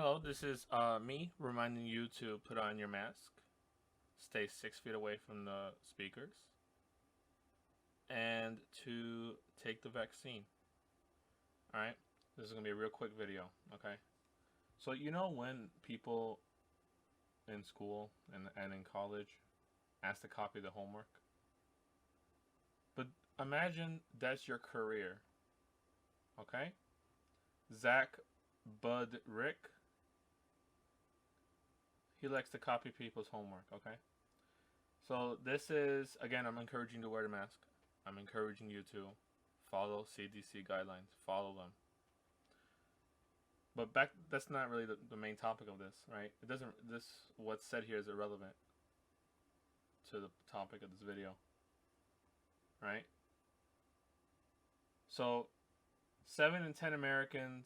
Hello, this is me reminding you to put on your mask, stay 6 feet away from the speakers, and to take the vaccine. All right, this is gonna be a real quick video. Okay, so you know when people in school and in college ask to copy the homework, but imagine that's your career. Okay, Zach Bud Rick, he likes to copy people's homework. Okay, so this is again, I'm encouraging you to wear the mask. I'm encouraging you to follow CDC guidelines. Follow them. But back, that's not really the main topic of this, right? It doesn't. This what's said here is irrelevant to the topic of this video, right? So, 7 in 10 Americans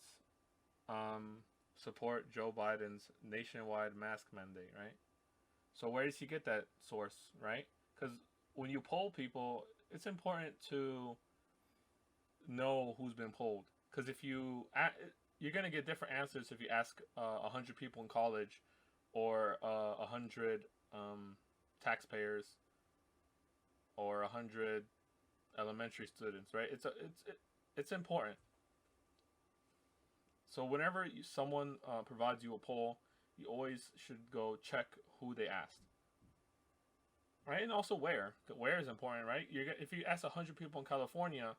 support Joe Biden's nationwide mask mandate, right? So where does he get that source, right? Because when you poll people, it's important to know who's been polled. Because if you're gonna get different answers if you ask 100 people in college or 100 taxpayers or 100 elementary students, right? It's important. So whenever someone provides you a poll, you always should go check who they asked, right? And also where. Where is important, right? If you ask 100 people in California,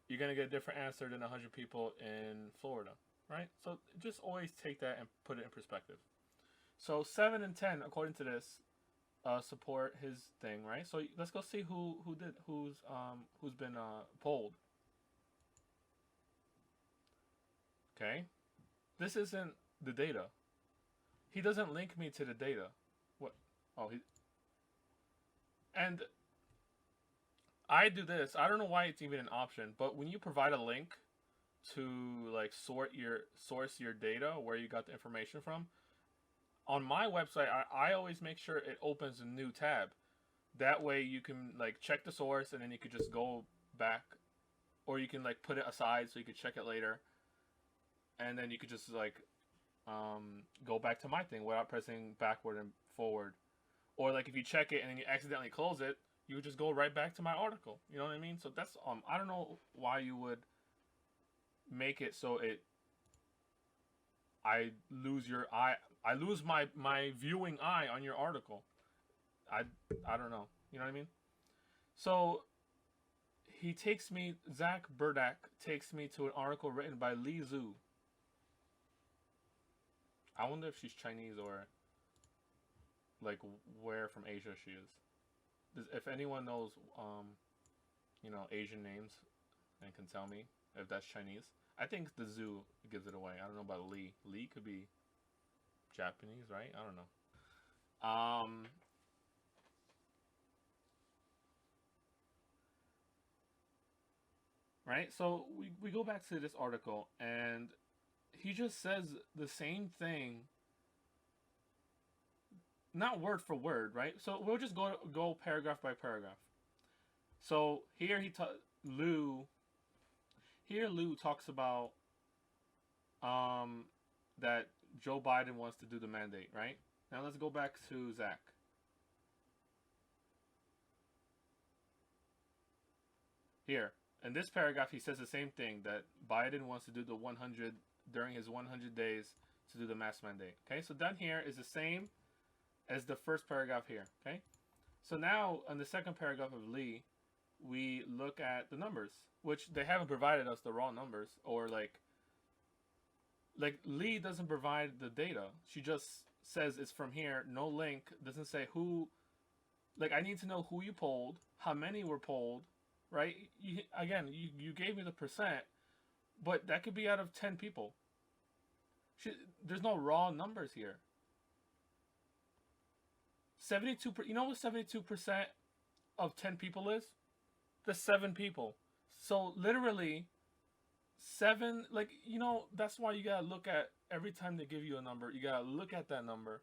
you're gonna get a different answer than 100 people in Florida, right? So just always take that and put it in perspective. So 7 in 10, according to this, support his thing, right? So let's go see who's been polled. Okay, this isn't the data. He doesn't link me to the data. What? Oh, he and I do this. I don't know why it's even an option, but when you provide a link to like source your data where you got the information from, on my website I always make sure it opens a new tab. That way you can like check the source and then you could just go back, or you can like put it aside so you could check it later, and then you could just like go back to my thing without pressing backward and forward. Or like if you check it and then you accidentally close it, you would just go right back to my article. You know what I mean? So that's I don't know why you would make it so it I lose your eye. I lose my viewing eye on your article. I I don't know. You know what I mean? So Zach Burdak takes me to an article written by Li Zhu. I wonder if she's Chinese or like where from Asia she is. If anyone knows, Asian names and can tell me if that's Chinese. I think the zoo gives it away. I don't know about Lee. Lee could be Japanese, right? I don't know. Right? So we go back to this article and he just says the same thing, not word for word, right? So we'll just go paragraph by paragraph. So here Lou here Lou talks about um that Joe Biden wants to do the mandate, right? Now let's go back to Zach. Here, in this paragraph, he says the same thing that Biden wants to do the 100 during his 100 days to do the mask mandate. Okay, so down here is the same as the first paragraph here. Okay, so now on the second paragraph of Lee, we look at the numbers, which they haven't provided us the raw numbers, or like Lee doesn't provide the data. She just says it's from here, no link, doesn't say who. Like I need to know who you polled, how many were polled, right? You gave me the percent, but that could be out of 10 people. There's no raw numbers here. 72. You know what 72% of 10 people is? The 7 people. So literally, seven. Like that's why you gotta look at every time they give you a number. You gotta look at that number,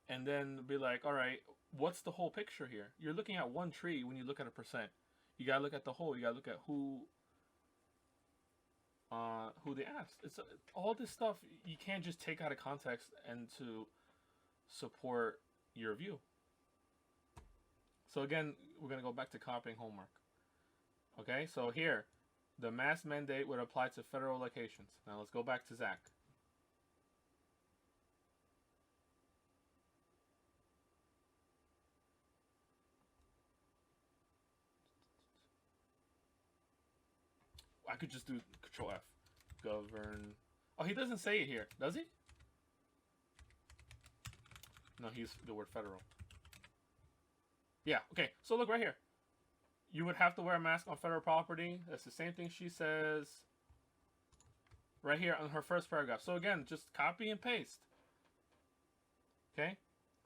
and then be like, all right, what's the whole picture here? You're looking at one tree when you look at a percent. You gotta look at the whole. You gotta look at who who they asked. It's all this stuff you can't just take out of context and to support your view. So again, we're gonna go back to copying homework. Okay, so here, the mask mandate would apply to federal locations. Now let's go back to Zach. I could just do Control F. Govern. Oh, he doesn't say it here, does he? No, he's the word federal. Yeah, okay. So look right here. You would have to wear a mask on federal property. That's the same thing she says right here on her first paragraph. So again, just copy and paste. Okay?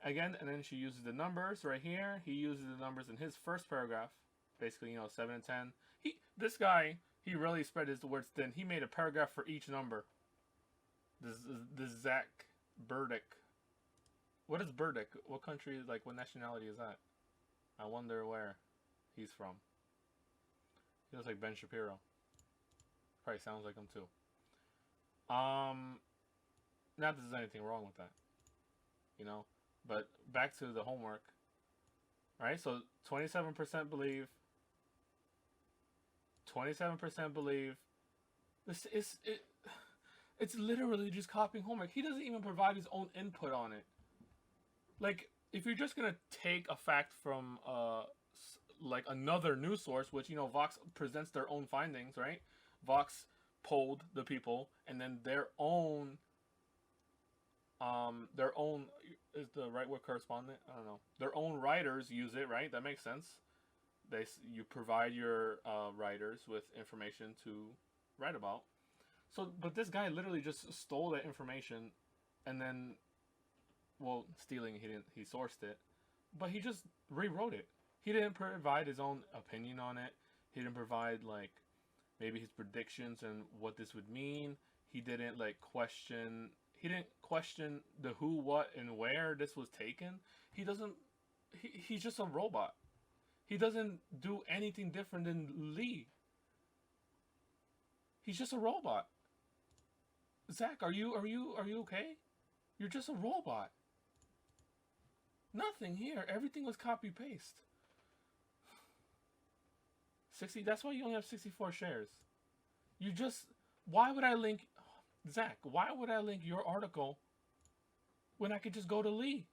Again, and then she uses the numbers right here. He uses the numbers in his first paragraph. Basically, you know, 7 and 10. This guy, he really spread his words thin. He made a paragraph for each number. This Zach Burdick. What is Burdick? What country, like, what nationality is that? I wonder where he's from. He looks like Ben Shapiro. Probably sounds like him too. Not that there's anything wrong with that, you know. But back to the homework. All right, so 27% believe. 27% believe. This is it. It's literally just copying homework. He doesn't even provide his own input on it. Like, if you're just gonna take a fact from like another news source, which, you know, Vox presents their own findings, right? Vox polled the people, and then their own is the right word correspondent? I don't know. Their own writers use it, right? That makes sense. You provide your writers with information to write about. So, but this guy literally just stole that information, and then, well, stealing, he sourced it, but he just rewrote it. He didn't provide his own opinion on it. He didn't provide, like, maybe his predictions and what this would mean. He didn't, like, question the who, what, and where this was taken. He's just a robot. He doesn't do anything different than Lee. He's just a robot. Zach, are you okay? You're just a robot. Nothing here. Everything was copy paste. 60. That's why you only have 64 shares. Why would I link, Zach? Why would I link your article when I could just go to Lee?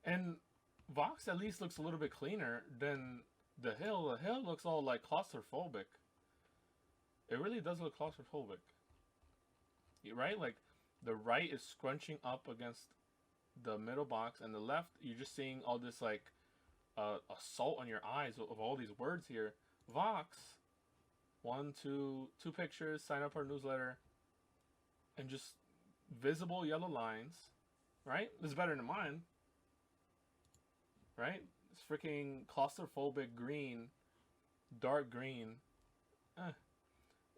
And Vox at least looks a little bit cleaner than The Hill. The Hill looks all like claustrophobic. It really does look claustrophobic, right? Like, the right is scrunching up against the middle box, and the left, you're just seeing all this, like, assault on your eyes of all these words here. Vox, two pictures, sign up our newsletter, and just visible yellow lines, right? This is better than mine, right? It's freaking claustrophobic green, dark green.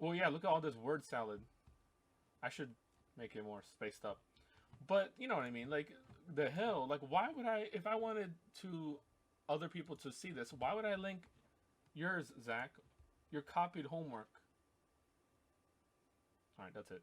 Well, yeah, look at all this word salad. I should make it more spaced up. But, you know what I mean? Like, The Hill, like, why would I, if I wanted to other people to see this, why would I link yours, Zach? Your copied homework. Alright, that's it.